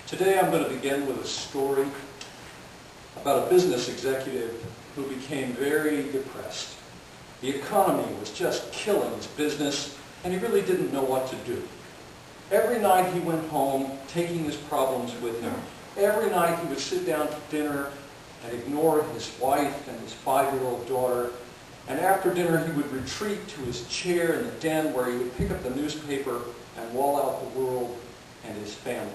Today I'm going to begin with a story about a business executive who became very depressed. The economy was just killing his business, and he really didn't know what to do. Every night he went home, taking his problems with him. Every night he would sit down to dinner and ignore his wife and his 5-year-old daughter. And after dinner he would retreat to his chair in the den where he would pick up the newspaper and wall out the world and his family.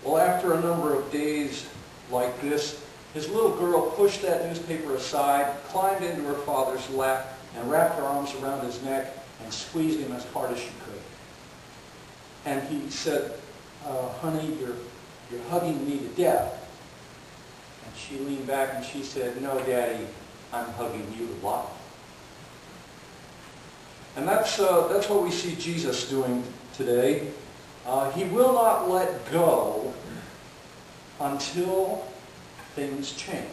Well, after a number of days like this, his little girl pushed that newspaper aside, climbed into her father's lap, and wrapped her arms around his neck and squeezed him as hard as she could. And he said, honey, you're hugging me to death. And she leaned back and she said, no, Daddy, I'm hugging you to life. And that's what we see Jesus doing today. He will not let go until things change.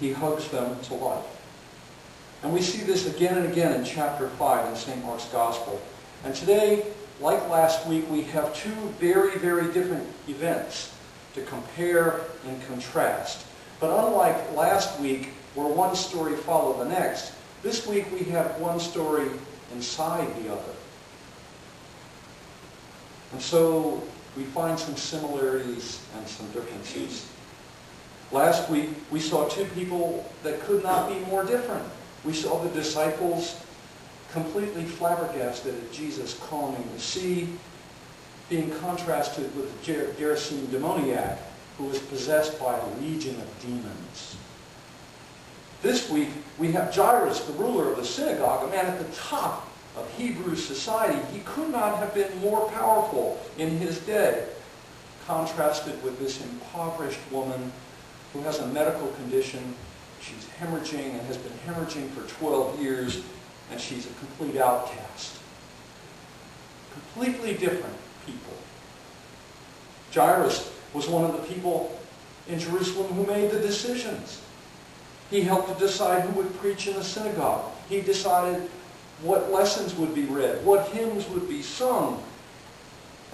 He hugs them to life. And we see this again and again in chapter 5 in St. Mark's Gospel. And today, like last week, we have two very, very different events to compare and contrast. But unlike last week, where one story followed the next, this week we have one story inside the other. And so we find some similarities and some differences. Last week we saw two people that could not be more different. We saw the disciples completely flabbergasted at Jesus calming the sea, being contrasted with the Gerasene demoniac who was possessed by a legion of demons. This week we have Jairus, the ruler of the synagogue, a man at the top of Hebrew society. He could not have been more powerful in his day, contrasted with this impoverished woman who has a medical condition. She's hemorrhaging and has been hemorrhaging for 12 years, and she's a complete outcast. Completely different people. Jairus was one of the people in Jerusalem who made the decisions. He helped to decide who would preach in the synagogue. He decided what lessons would be read, what hymns would be sung.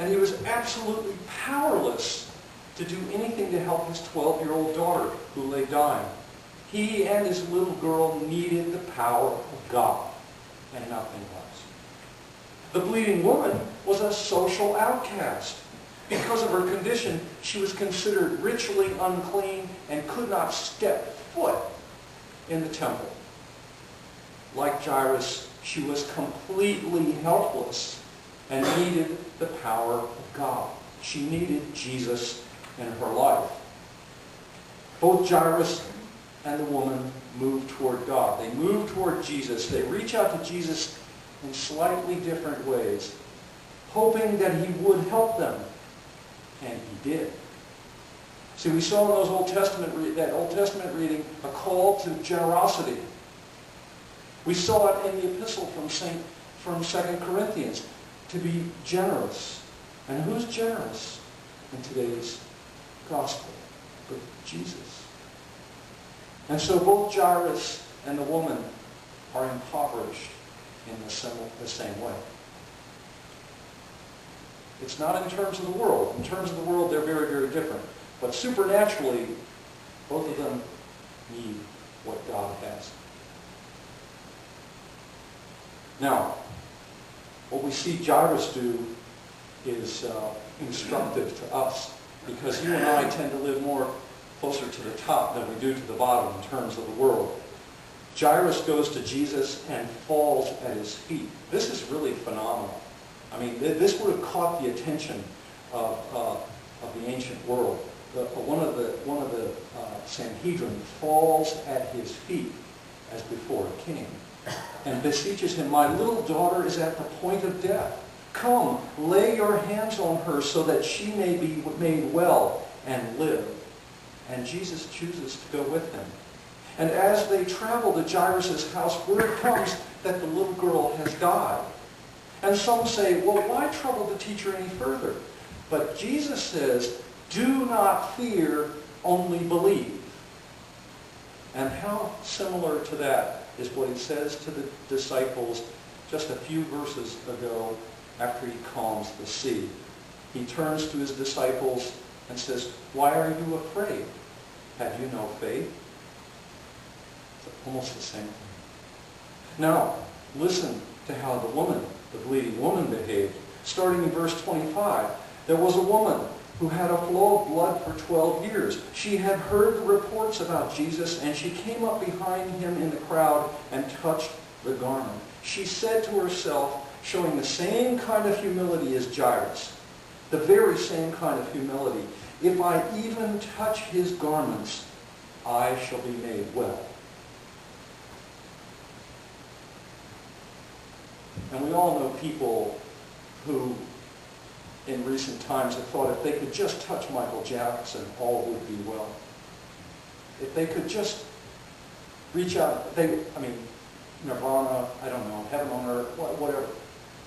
And he was absolutely powerless to do anything to help his 12-year-old daughter who lay dying. He and his little girl needed the power of God and nothing else. The bleeding woman was a social outcast. Because of her condition, she was considered ritually unclean and could not step foot in the temple. Like Jairus, she was completely helpless and needed the power of God. She needed Jesus in her life. Both Jairus and the woman moved toward God. They moved toward Jesus. They reach out to Jesus in slightly different ways, hoping that he would help them. And he did. See, we saw in that Old Testament reading a call to generosity. We saw it in the epistle from 2 Corinthians, to be generous. And who's generous in today's gospel? But Jesus. And so both Jairus and the woman are impoverished in the same way. It's not in terms of the world. In terms of the world, they're very, very different. But supernaturally, both of them need what God has. Now, what we see Jairus do is instructive to us, because you and I tend to live more closer to the top than we do to the bottom in terms of the world. Jairus goes to Jesus and falls at his feet. This is really phenomenal. I mean, this would have caught the attention of the ancient world. One of the Sanhedrin falls at his feet as before a king and beseeches him, my little daughter is at the point of death. Come, lay your hands on her so that she may be made well and live. And Jesus chooses to go with him. And as they travel to Jairus' house, word comes that the little girl has died. And some say, well, why trouble the teacher any further? But Jesus says, do not fear, only believe. And how similar to that is what he says to the disciples just a few verses ago after he calms the sea. he turns to his disciples and says, "Why are you afraid? Have you no faith?" It's almost the same thing. Now, listen to how the bleeding woman behaved. Starting in verse 25, there was a woman who had a flow of blood for 12 years. She had heard the reports about Jesus, and she came up behind him in the crowd and touched the garment. She said to herself, showing the same kind of humility as Jairus, the very same kind of humility, "If I even touch his garments, I shall be made well." And we all know people who in recent times have thought if they could just touch Michael Jackson, all would be well. If they could just reach out, Nirvana, I don't know, heaven on earth, whatever.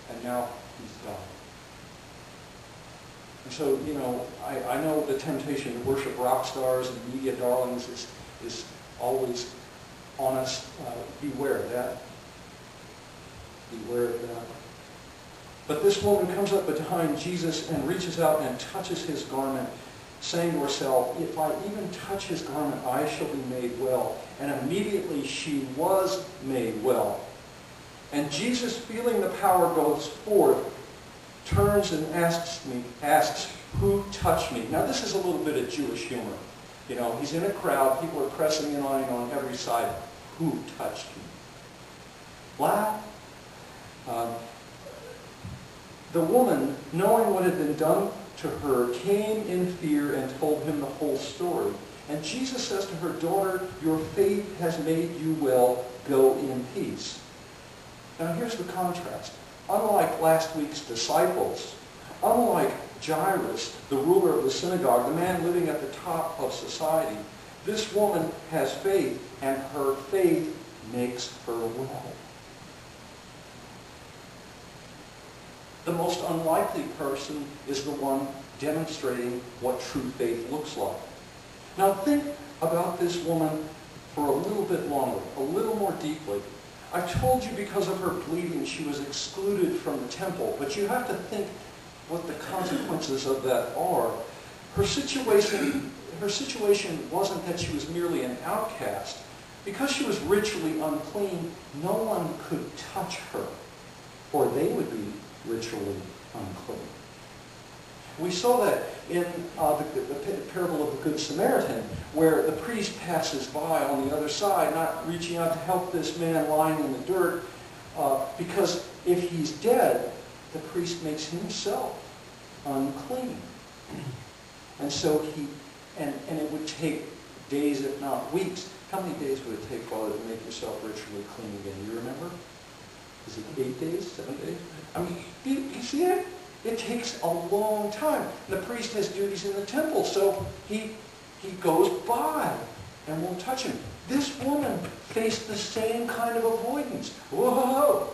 And now he's gone. And so, I know the temptation to worship rock stars and media darlings is always on us. Beware of that. Beware of that. But this woman comes up behind Jesus and reaches out and touches his garment, saying to herself, "If I even touch his garment, I shall be made well." And immediately she was made well. And Jesus, feeling the power goes forth, turns and asks, "Who touched me?" Now this is a little bit of Jewish humor. He's in a crowd, people are pressing in on every side. Who touched me? Laugh. The woman, knowing what had been done to her, came in fear and told him the whole story. And Jesus says to her, "Daughter, your faith has made you well. Go in peace." Now here's the contrast. Unlike last week's disciples, unlike Jairus, the ruler of the synagogue, the man living at the top of society, this woman has faith, and her faith makes her well. The most unlikely person is the one demonstrating what true faith looks like. Now think about this woman for a little bit longer, a little more deeply. I told you because of her bleeding she was excluded from the temple, but you have to think what the consequences of that are. Her situation wasn't that she was merely an outcast. Because she was ritually unclean, no one could touch her, or they would be ritually unclean. We saw that in the parable of the Good Samaritan, where the priest passes by on the other side, not reaching out to help this man lying in the dirt, because if he's dead, the priest makes himself unclean. And so and it would take days, if not weeks. How many days would it take, Father, to make yourself ritually clean again? You remember? Is it 8 days, 7 days? I mean, you see it? It takes a long time. The priest has duties in the temple, so he goes by and won't touch him. This woman faced the same kind of avoidance. Whoa!